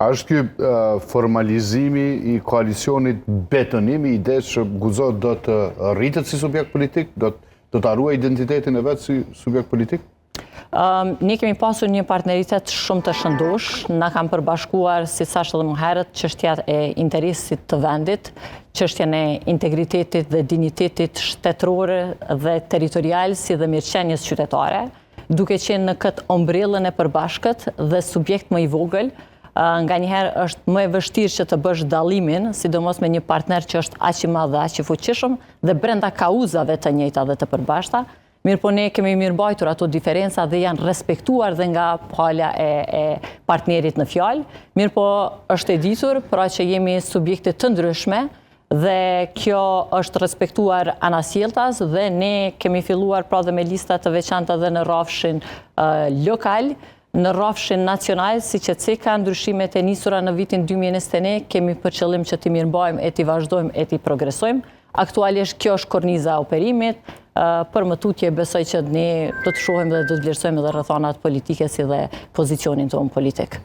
A është ky formalizimi I koalicionit betonimi ide që Guxo do të rritet si subjekt politik, do të arruaj identitetin e vetë si subjekt politik? Ne kemi pasur një partneritet shumë të shëndosh, na kam përbashkuar, si thash edhe më herët, çështja e interesit të vendit, çështjen e integritetit dhe dinjitetit shtetëror dhe territorial si dhe mirëqenies qytetare, duke qenë në këtë ombrellën e përbashkët dhe subjekt më I vogël, nga njëherë është më e vështirë që të bësh dallimin, sidomos me një partner që është aq I madh dhe aq I fuqishëm dhe brenda kauzave të njëjta dhe të përbashkëta. Mirë po ne kemi mirëmbajtur ato diferenca dhe janë respektuar dhe nga pala e partnerit në fjalë. Mirë po është e ditur, pra që jemi subjekte të ndryshme dhe kjo është respektuar anasjelltas dhe ne kemi filluar pra dhe me lista të veçanta dhe në rrafshin lokal. Në rrafshin nacional, si që ceka ndryshimet e nisura në vitin 2021, kemi për qëllim që t'i mirëmbajmë e t'i vazhdojmë e t'i progresojmë. Aktualisht kjo është korniza operimit, për më tutje besoj që ne do të shohim dhe do të vlerësojmë edhe rrethonat politike si dhe pozicionin tonë politik.